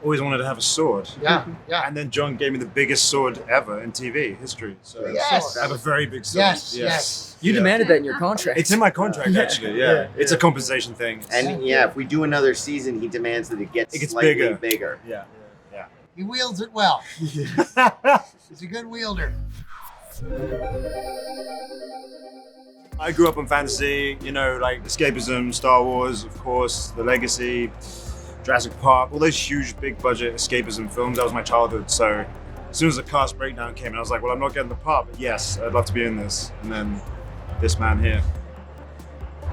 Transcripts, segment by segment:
always wanted to have a sword. Yeah. And then John gave me the biggest sword ever in TV history. So Yes. I have a very big sword. Yes. You demanded that in your contract. It's in my contract, actually. Yeah. It's a compensation thing. And if we do another season, he demands that it gets slightly bigger. Yeah. He wields it well. He's a good wielder. I grew up on fantasy, like escapism, Star Wars, of course, The Legacy, Jurassic Park, all those huge, big budget escapism films. That was my childhood. So as soon as the cast breakdown came in, I was like, well, I'm not getting the part, but yes, I'd love to be in this. And then this man here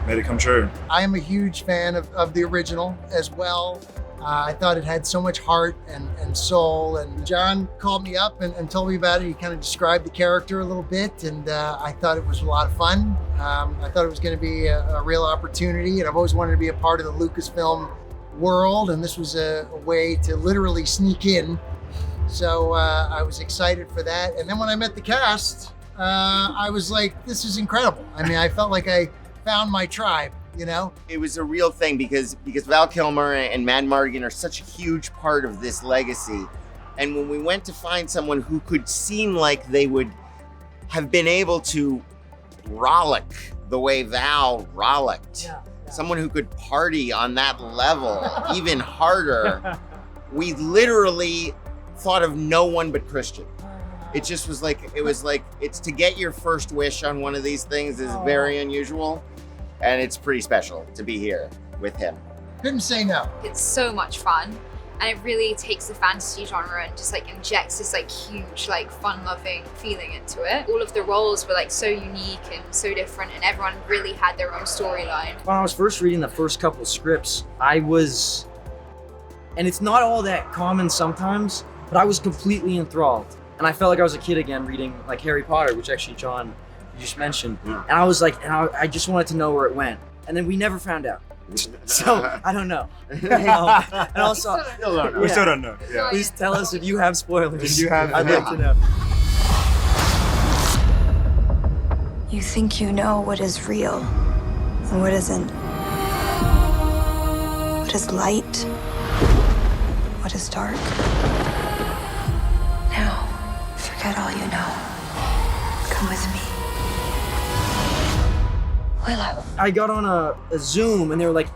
made it come true. I am a huge fan of the original as well. I thought it had so much heart and soul, and John called me up and told me about it. He kind of described the character a little bit, and I thought it was a lot of fun. I thought it was going to be a real opportunity, and I've always wanted to be a part of the Lucasfilm world, and this was a way to literally sneak in. So I was excited for that. And then when I met the cast, I was like, this is incredible. I mean, I felt like I found my tribe. It was a real thing because Val Kilmer and Mad Mardigan are such a huge part of this legacy. And when we went to find someone who could seem like they would have been able to rollick the way Val rollicked, someone who could party on that level even harder, we literally thought of no one but Christian. It just was like, it's to get your first wish on one of these things is very unusual. And it's pretty special to be here with him. Couldn't say no. It's so much fun, and it really takes the fantasy genre and just injects this huge fun-loving feeling into it. All of the roles were so unique and so different, and everyone really had their own storyline. When I was first reading the first couple scripts, and it's not all that common sometimes, but I was completely enthralled. And I felt like I was a kid again reading Harry Potter, which actually John you just mentioned. And I was I just wanted to know where it went. And then we never found out. So I don't know. And also, we still don't know. Yeah. Please tell us if you have spoilers. If you have, I'd like to know. You think you know what is real and what isn't. What is light? What is dark? Now, forget all you know. Come with me. Willow. I got on a Zoom and they were like,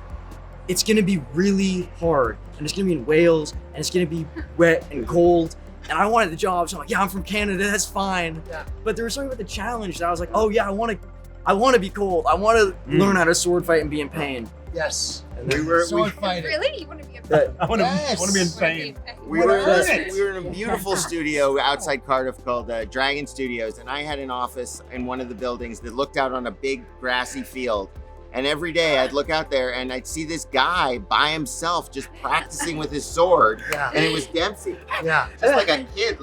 it's gonna be really hard and it's gonna be in Wales and it's gonna be wet and cold. And I wanted the job, so I'm like, yeah, I'm from Canada, that's fine. Yeah. But there was something about the challenge that I was like, oh yeah, I wanna be cold. I wanna learn how to sword fight and be in pain. Yes. And we were sword fighting. Really? You want to be in pain? I want to be in pain. We were in a beautiful studio outside Cardiff called Dragon Studios, and I had an office in one of the buildings that looked out on a big grassy field. And every day I'd look out there and I'd see this guy by himself just practicing with his sword. Yeah. And it was Dempsey. Yeah. Just like a kid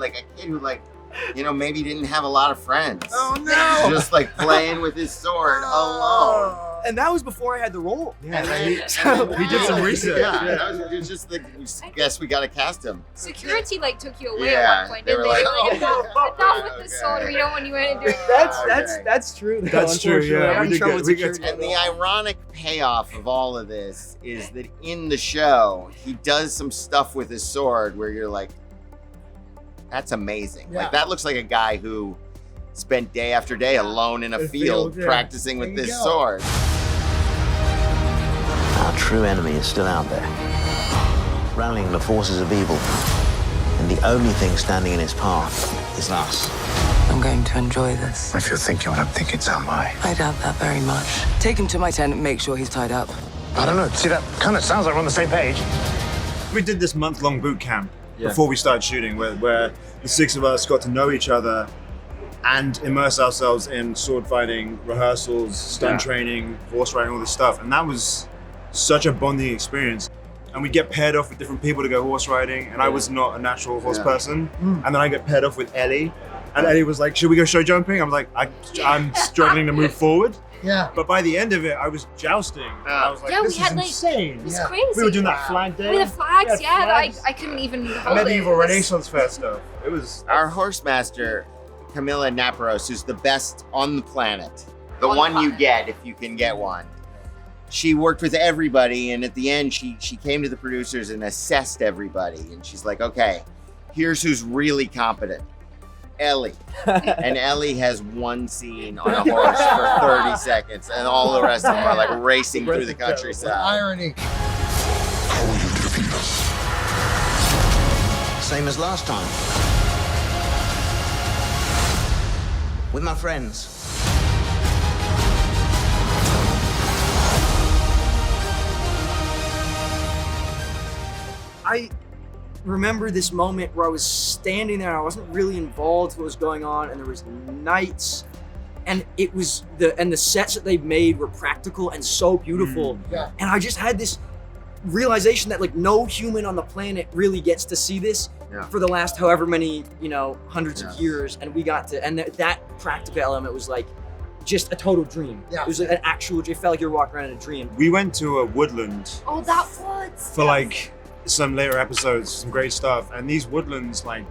who maybe didn't have a lot of friends. Oh no! Just playing with his sword alone. And that was before I had the role. Yeah, he did some research. Yeah. It was just guess we gotta cast him. Security took you away at one point, didn't they? Enough with the sword. We don't want you to do it. That's true. Though, that's true. Yeah, we did good. And the ironic payoff of all of this is that in the show he does some stuff with his sword where you're like, that's amazing. Yeah. That looks like a guy who spent day after day alone in a field practicing with this sword. Our true enemy is still out there, rallying the forces of evil. And the only thing standing in its path is us. I'm going to enjoy this. If you're thinking what I'm thinking, so am I. I doubt that very much. Take him to my tent and make sure he's tied up. I don't know. See, that kind of sounds like we're on the same page. We did this month-long boot camp before we started shooting, where the six of us got to know each other and immerse ourselves in sword fighting, rehearsals, stunt training, horse riding, all this stuff. And that was such a bonding experience. And we'd get paired off with different people to go horse riding, and I was not a natural horse person. And then I get paired off with Ellie, and Ellie was like, should we go show jumping? I'm like, I'm struggling to move forward. Yeah. But by the end of it, I was jousting. I was like, this is insane. It was crazy. We were doing that flag day. With the flags, flags. I couldn't even hold Medieval it. Renaissance fair stuff. It was our horse master, Camilla Naparos, who's the best on the planet. The one you get if you can get one. she worked with everybody, and at the end she came to the producers and assessed everybody, and she's like, okay, here's who's really competent. Ellie. And Ellie has one scene on a horse for 30 seconds, and all the rest of them are like racing through the countryside. Irony. How will you defeat us? Same as last time. With my friends. I remember this moment where I was standing there and I wasn't really involved with what was going on, and there was nights, and it was the sets that they made were practical and so beautiful. Yeah. And I just had this realization that like no human on the planet really gets to see this for the last however many, hundreds of years, and we got to, and that practical element was like just a total dream. Yeah. It was an actual, it felt like you were walking around in a dream. We went to a woodland Oh, that was. for like some later episodes, some great stuff, and these woodlands like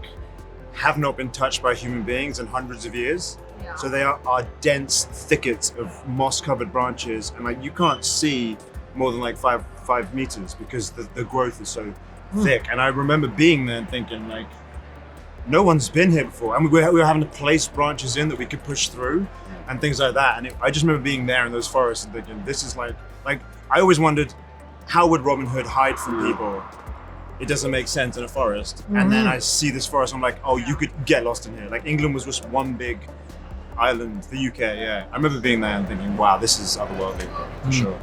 have not been touched by human beings in hundreds of years. Yeah. So they are dense thickets of moss-covered branches, and like you can't see more than like five meters because the growth is so thick. And I remember being there and thinking like, no one's been here before, and we were having to place branches in that we could push through and things like that. And I just remember being there in those forests and thinking, this is like I always wondered, how would Robin Hood hide from people? It doesn't make sense in a forest. And then I see this forest, I'm like, oh, you could get lost in here. Like England was just one big island, the UK, yeah. I remember being there and thinking, wow, this is otherworldly, for sure.